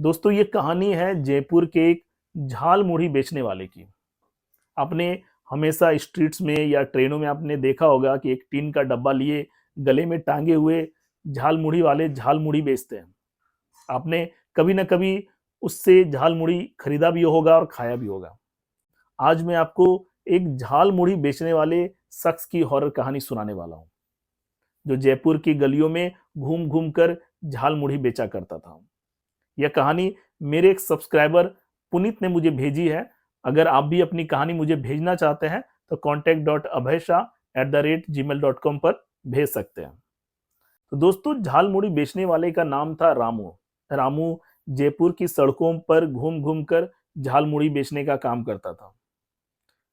दोस्तों ये कहानी है जयपुर के एक झाल मुढ़ी बेचने वाले की। आपने हमेशा स्ट्रीट्स में या ट्रेनों में आपने देखा होगा कि एक टीन का डब्बा लिए गले में टांगे हुए झाल मुढ़ी वाले झाल मुढ़ी बेचते हैं। आपने कभी ना कभी उससे झाल मुढ़ी खरीदा भी होगा और खाया भी होगा। आज मैं आपको एक झाल मुढ़ी बेचने वाले शख्स की हॉरर कहानी सुनाने वाला हूँ, जो जयपुर की गलियों में घूम घूम कर झाल मुढ़ी बेचा करता था। यह कहानी मेरे एक सब्सक्राइबर पुनीत ने मुझे भेजी है। अगर आप भी अपनी कहानी मुझे भेजना चाहते हैं तो contact.abhaysha@gmail.com पर भेज सकते हैं। तो दोस्तों झाल मुढ़ी बेचने वाले का नाम था रामू। रामू जयपुर की सड़कों पर घूम घूम कर झाल मुढ़ी बेचने का काम करता था।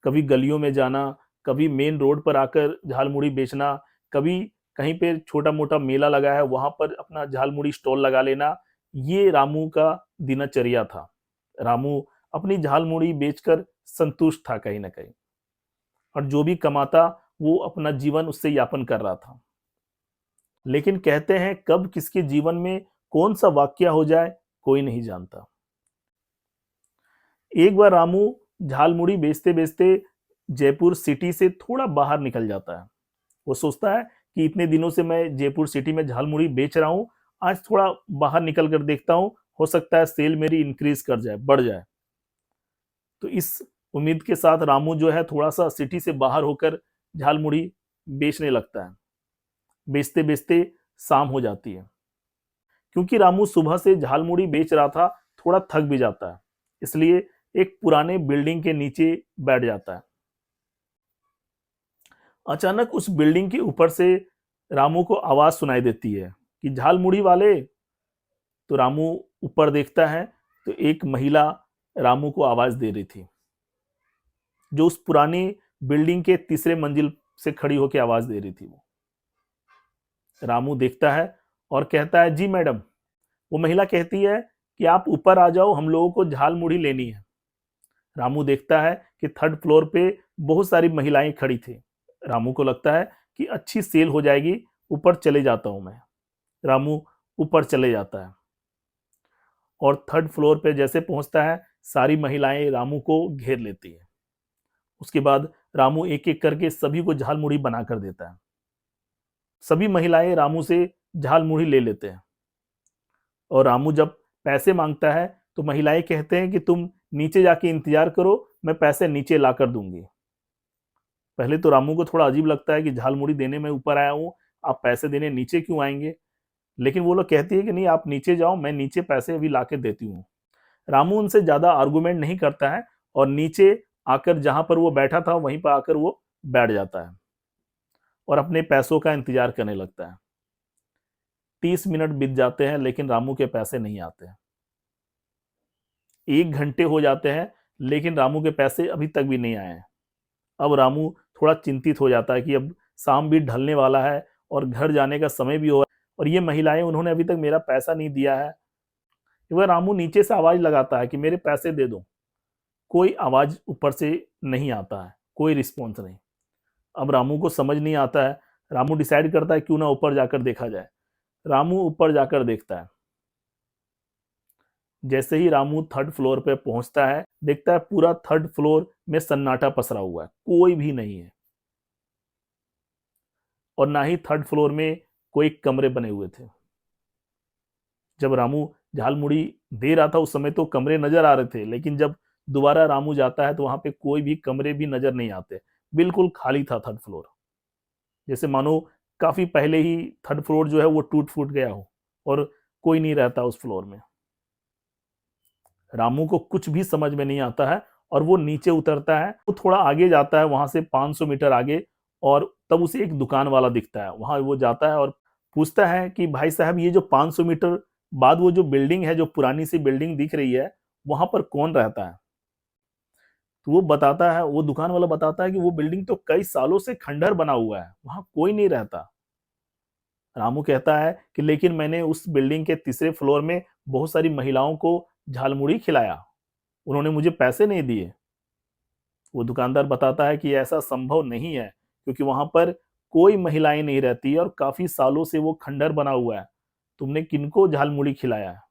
कभी गलियों में जाना, कभी मेन रोड पर आकर झाल मुढ़ी बेचना, कभी कहीं पे छोटा मोटा मेला लगा है वहां पर अपना झाल मुढ़ी स्टॉल लगा लेना। ये रामू का दिनचर्या था। रामू अपनी झाल मुढ़ी बेचकर संतुष्ट था कहीं ना कहीं, और जो भी कमाता वो अपना जीवन उससे यापन कर रहा था। लेकिन कहते हैं कब किसके जीवन में कौन सा वाकया हो जाए कोई नहीं जानता। एक बार रामू झाल मुढ़ी बेचते बेचते जयपुर सिटी से थोड़ा बाहर निकल जाता है। वो सोचता है कि इतने दिनों से मैं जयपुर सिटी में झाल मुढ़ी बेच रहा हूं, आज थोड़ा बाहर निकल कर देखता हूं, हो सकता है सेल मेरी इंक्रीज कर जाए, बढ़ जाए। तो इस उम्मीद के साथ रामू जो है थोड़ा सा सिटी से बाहर होकर झाल मुढ़ी बेचने लगता है। बेचते बेचते शाम हो जाती है। क्योंकि रामू सुबह से झाल मुढ़ी बेच रहा था, थोड़ा थक भी जाता है, इसलिए एक पुराने बिल्डिंग के नीचे बैठ जाता है। अचानक उस बिल्डिंग के ऊपर से रामू को आवाज सुनाई देती है कि झाल मुढ़ी वाले। तो रामू ऊपर देखता है तो एक महिला रामू को आवाज दे रही थी, जो उस पुरानी बिल्डिंग के तीसरे मंजिल से खड़ी होकर आवाज दे रही थी। वो रामू देखता है और कहता है, जी मैडम। वो महिला कहती है कि आप ऊपर आ जाओ, हम लोगों को झाल मुढ़ी लेनी है। रामू देखता है कि थर्ड फ्लोर पे बहुत सारी महिलाएं खड़ी थी। रामू को लगता है कि अच्छी सेल हो जाएगी, ऊपर चले जाता हूं मैं। रामू ऊपर चले जाता है और थर्ड फ्लोर पे जैसे पहुंचता है, सारी महिलाएं रामू को घेर लेती है। उसके बाद रामू एक एक करके सभी को झाल मुढ़ी बना कर देता है। सभी महिलाएं रामू से झाल मुढ़ी ले लेते हैं, और रामू जब पैसे मांगता है तो महिलाएं कहते हैं कि तुम नीचे जाके इंतजार करो, मैं पैसे नीचे ला कर दूंगी। पहले तो रामू को थोड़ा अजीब लगता है कि झाल मुढ़ी देने मैं ऊपर आया हूँ, आप पैसे देने नीचे क्यों आएंगे। लेकिन वो लोग कहती है कि नहीं, आप नीचे जाओ, मैं नीचे पैसे अभी ला के देती हूँ। रामू उनसे ज्यादा आर्गुमेंट नहीं करता है और नीचे आकर जहां पर वो बैठा था वहीं पर आकर वो बैठ जाता है और अपने पैसों का इंतजार करने लगता है। 30 मिनट बीत जाते हैं लेकिन रामू के पैसे नहीं आते हैं। 1 घंटे हो जाते हैं लेकिन रामू के पैसे अभी तक भी नहीं आए हैं। अब रामू थोड़ा चिंतित हो जाता है कि अब शाम भी ढलने वाला है और घर जाने का समय भी हो, और ये महिलाएं उन्होंने अभी तक मेरा पैसा नहीं दिया है। एक बार रामू नीचे से आवाज लगाता है कि मेरे पैसे दे दो। कोई आवाज ऊपर से नहीं आता है, कोई रिस्पॉन्स नहीं। अब रामू को समझ नहीं आता है। रामू डिसाइड करता है क्यों ना ऊपर जाकर देखा जाए। रामू ऊपर जाकर देखता है। जैसे ही रामू थर्ड फ्लोर पे पहुंचता है, देखता है पूरा थर्ड फ्लोर में सन्नाटा पसरा हुआ है, कोई भी नहीं है। और ना ही थर्ड फ्लोर में कोई कमरे बने हुए थे। जब रामू झाल मुढ़ी दे रहा था उस समय तो कमरे नजर आ रहे थे, लेकिन जब दोबारा रामू जाता है तो वहां पे कोई भी कमरे भी नजर नहीं आते। बिल्कुल खाली था थर्ड फ्लोर, जैसे मानो काफी पहले ही थर्ड फ्लोर जो है वो टूट फूट गया हो और कोई नहीं रहता उस फ्लोर में। रामू को कुछ भी समझ में नहीं आता है और वो नीचे उतरता है। वो थोड़ा आगे जाता है, वहां से 500 मीटर आगे, और तब उसे एक दुकान वाला दिखता है। वहां वो जाता है और पूछता है कि भाई साहब, ये जो 500 मीटर बाद वो जो बिल्डिंग है, जो पुरानी सी बिल्डिंग दिख रही है, वहां पर कौन रहता है। तो वो बताता है, वो दुकान वाला बताता है कि वो बिल्डिंग तो कई सालों से खंडहर बना हुआ है, वहां कोई नहीं रहता। रामू कहता है कि लेकिन मैंने उस बिल्डिंग के तीसरे फ्लोर में बहुत सारी महिलाओं को झालमुड़ी खिलाया, उन्होंने मुझे पैसे नहीं दिए। वो दुकानदार बताता है कि ऐसा संभव नहीं है, क्योंकि वहां पर कोई महिलाएं नहीं रहती और काफी सालों से वो खंडहर बना हुआ है। तुमने किनको झालमुड़ी खिलाया है।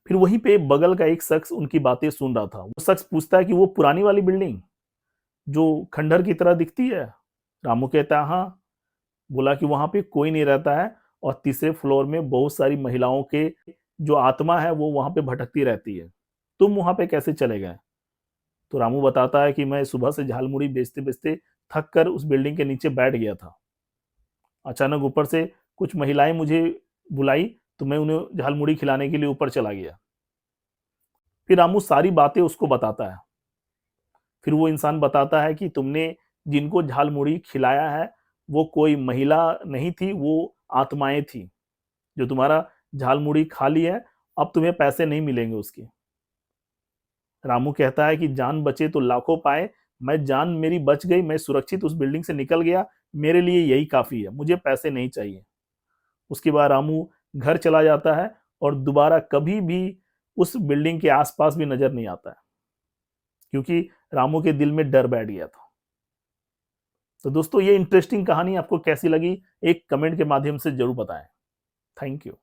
फिर वहीं पे बगल का एक शख्स उनकी बातें सुन रहा था। वो शख्स पूछता है कि वो पुरानी वाली बिल्डिंग जो खंडहर की तरह दिखती है? रामू कहता है हाँ। बोला कि वहां पे कोई नहीं रहता है और तीसरे फ्लोर में बहुत सारी महिलाओं के जो आत्मा है वो वहां पे भटकती रहती है। तुम वहां पे कैसे चले गए? तो रामू बताता है कि मैं सुबह से झालमुड़ी बेचते बेचते थक कर उस बिल्डिंग के नीचे बैठ गया था। अचानक ऊपर से कुछ महिलाएं मुझे बुलाई तो मैं उन्हें झालमुड़ी खिलाने के लिए ऊपर चला गया। फिर रामू सारी बातें उसको बताता है। फिर वो इंसान बताता है कि तुमने जिनको झालमुड़ी खिलाया है वो कोई महिला नहीं थी, वो आत्माएं थी जो तुम्हारा झालमुड़ी खा ली है। अब तुम्हें पैसे नहीं मिलेंगे उसके। रामू कहता है कि जान बचे तो लाखों पाए। मैं जान मेरी बच गई, मैं सुरक्षित उस बिल्डिंग से निकल गया, मेरे लिए यही काफी है, मुझे पैसे नहीं चाहिए। उसके बाद रामू घर चला जाता है और दोबारा कभी भी उस बिल्डिंग के आसपास भी नजर नहीं आता है, क्योंकि रामू के दिल में डर बैठ गया था। तो दोस्तों, ये इंटरेस्टिंग कहानी आपको कैसी लगी, एक कमेंट के माध्यम से जरूर बताएं। Thank you.